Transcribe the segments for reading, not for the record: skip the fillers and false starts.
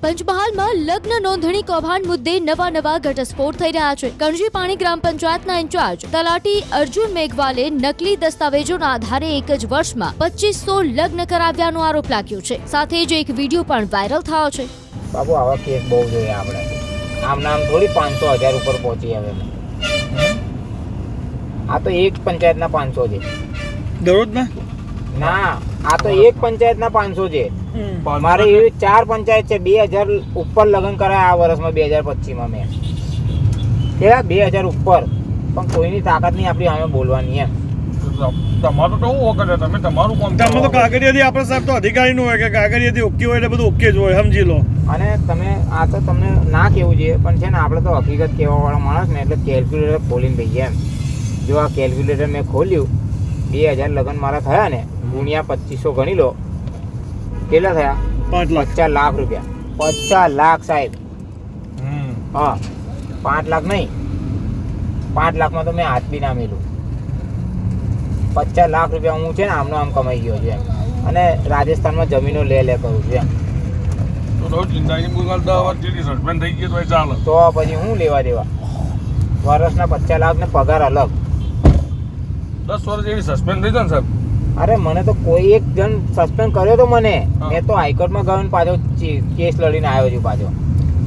પંચમહાલમાં લગ્ન નોંધણી કૌભાંડ મુદ્દે નવા ઘટસ્ફોટ થઈ રહ્યા છે। કણજી પાણી ગ્રામ પંચાયતના ઇન્ચાર્જ તલાટી અર્જુન મેઘવાલે નકલી દસ્તાવેજોના આધારે એક જ વર્ષમાં 2500 લગ્ન કરાવ્યાનો આરોપ લાગ્યો છે। સાથે જ એક વિડીયો પણ વાયરલ થયો છે। બાબુ આવા કેસ બહુ જોઈએ આપણે, આમ નામ થોડી 500,000 ઉપર પહોંચી આવે। આ તો એક પંચાયતના 500 છે દરરોજના ના, આ તો એક પંચાયતના 500 છે। મારે એવી 4 પંચાયત છે, 2000 ઉપર લગ્ન કરાયા આ વર્ષમાં 2025માં મેં કેવા 2000 ઉપર, પણ કોઈની તાકાત નહીં આપણી સામે બોલવાની એમ। તમારું તો શું વખત તમે તમારું કામ તમે તો કાગળિયાથી આપણે સાહેબ તો અધિકારીનું હોય કે કાગળિયાથી ઓકે હોય એટલે બધું ઓકે જ હોય, સમજી લો। અને તમે આ તો તમને ના કહેવું જોઈએ, પણ છે ને આપણે તો હકીકત કહેવાવાળા માણસ ને એટલે કેલ્ક્યુલેટર ખોલીને ભાઈ એમ જો આ કેલ્ક્યુલેટર મેં ખોલ્યું 2000 લગ્ન મારા થયા ને ગુણ્યા 2500 ગણી લો કેટલા થયા? 50 લાખ રૂપિયા। 50 લાખ સાહેબ। હા 5 લાખ નહીં, 5 લાખમાં તો મેં હાથ બી ના મેલું। 50 લાખ રૂપિયા હું છે ને આમનો આમ કમાઈ ગયો છું એમ, અને રાજસ્થાનમાં જમીનો લે કરું છું એમ। તો પછી હું લેવા દેવા, વર્ષના 50 લાખ ને પગાર અલગ। 10 વર્ષ જેવી સસ્પેન્ડ થઈ જાય ને સાહેબ? અરે મને તો કોઈ એક જણ સસ્પેન્ડ કર્યો તો મને, મેં તો હાઈકોર્ટમાં ગયો ને પાછો કેસ લડીને આવ્યો છું પાછો।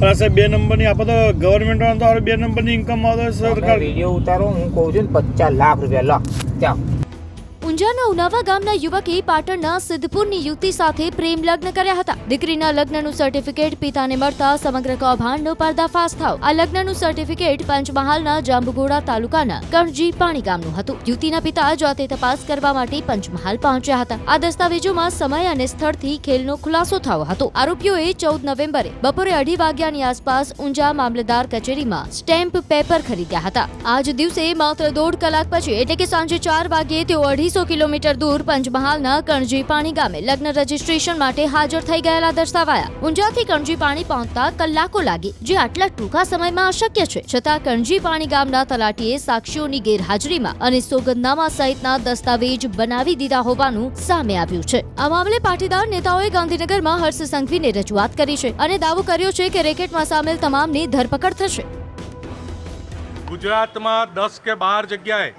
પણ સાહેબ 2 નંબરની આપણે તો ગવર્મેન્ટ તો 2 નંબરની ઇન્કમ આવે સરકાર વિડીયો ઉતારો, હું કહું છું ને 50 લાખ રૂપિયા લો ચાલ। ઊંઝાના ઉનાવા ગામના યુવકે પાટણના સિદ્ધપુરની યુવતી સાથે પ્રેમ લગ્ન કર્યા હતા। દીકરીના લગ્નનું સર્ટિફિકેટ પિતાને મળતા સમગ્ર કૌભાંડનો પર્દાફાશ થયો। આ લગ્નનું સર્ટિફિકેટ પંચમહાલના જાંબુઘોડા તાલુકાના કણજી પાણી ગામનું હતું। યુવતીના પિતા જાતે તપાસ કરવા માટે પંચમહાલ પહોંચ્યા હતા। આ દસ્તાવેજોમાં સમય અને સ્થળથી ખેલનો ખુલાસો થયો હતો। આરોપીઓએ 14 નવેમ્બરે બપોરે 2:30 વાગ્યાની આસપાસ ઊંઝા મામલતદાર કચેરીમાં સ્ટેમ્પ પેપર ખરીદ્યા હતા। આ જ દિવસે માત્ર 1.5 કલાક પછી એટલે કે સાંજે 4 વાગ્યે તેઓ 250 કિલોમીટર દૂર પંચમહાલના કણજી પાણી ગામે લગ્ન રજીસ્ટ્રેશન માટે હાજર થઈ ગયેલા દર્શાવાયા। ઊંઝાથી કણજી પાણી પહોંચતા કલાકો લાગી, જે આટલા ટૂંકા સમયમાં અશક્ય છે। છતાં કણજી પાણી ગામના તલાટીએ સાક્ષીઓની ગેરહાજરીમાં અને સોગંદનામા સહિતના દસ્તાવેજ બનાવી દીધા હોવાનું સામે આવ્યું છે। આ મામલે પાટીદાર નેતાઓએ ગાંધીનગરમાં હર્ષ સંઘવીને રજૂઆત કરી છે અને દાવો કર્યો છે કે રેકેટમાં સામેલ તમામની ધરપકડ થશે। ગુજરાતમાં 10 કે 12 જગ્યાએ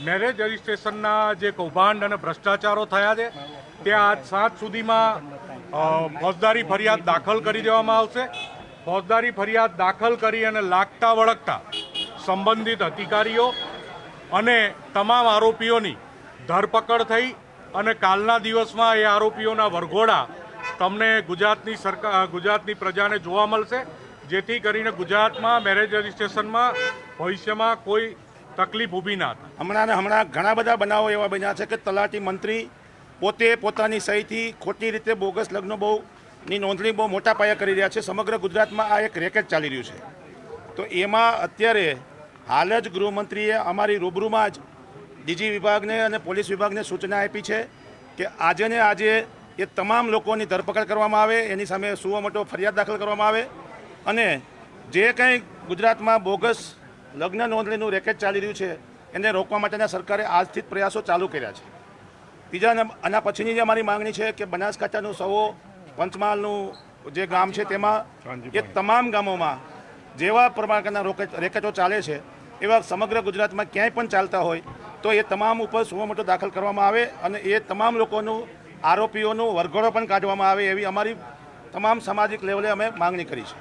મેરેજ રજિસ્ટ્રેશનના જે કૌભાંડ અને ભ્રષ્ટાચારો થયા છે ત્યાં આજ 7 સુધીમાં ફોજદારી ફરિયાદ દાખલ કરી દેવામાં આવશે। ફોજદારી ફરિયાદ દાખલ કરી અને લાગતા વળગતા સંબંધિત અધિકારીઓ અને તમામ આરોપીઓની ધરપકડ થઈ અને કાલના દિવસમાં એ આરોપીઓના વરઘોડા તમને ગુજરાતની પ્રજાને જોવા મળશે, જેથી કરીને ગુજરાતમાં મેરેજ રજિસ્ટ્રેશનમાં ભવિષ્યમાં કોઈ તકલીફ ઊભી ના થાય। હમણાં ઘણા બધા બનાવો એવા બન્યા છે કે તલાટી મંત્રી પોતે પોતાની સહીથી ખોટી રીતે બોગસ લગ્નો ની નોંધણી બહુ મોટા પાયે કરી રહ્યા છે। સમગ્ર ગુજરાતમાં આ એક રેકેટ ચાલી રહ્યું છે। તો એમાં અત્યારે હાલ જ ગૃહમંત્રીએ અમારી રૂબરૂમાં જ ડીજી વિભાગને અને પોલીસ વિભાગને સૂચના આપી છે કે આજે ને આજે એ તમામ લોકોની ધરપકડ કરવામાં આવે, એની સામે સુઓ મોટો ફરિયાદ દાખલ કરવામાં આવે અને જે કંઈ ગુજરાતમાં બોગસ લગ્ન નોંધણીનું રેકેટ ચાલી રહ્યું છે એને રોકવા માટેના સરકારે આજથી જ પ્રયાસો ચાલુ કર્યા છે। બીજા આના પછીની જે અમારી માંગણી છે કે બનાસકાંઠાનું સવો પંચમહાલનું જે ગામ છે તેમાં એ તમામ ગામોમાં જેવા પ્રમાણના રેકેટો ચાલે છે એવા સમગ્ર ગુજરાતમાં ક્યાંય પણ ચાલતા હોય તો એ તમામ ઉપર સુઓ મોટો દાખલ કરવામાં આવે અને એ તમામ લોકોનું આરોપીઓનું વરઘોડો પણ કાઢવામાં આવે એવી અમારી તમામ સામાજિક લેવલે અમે માંગણી કરી છે।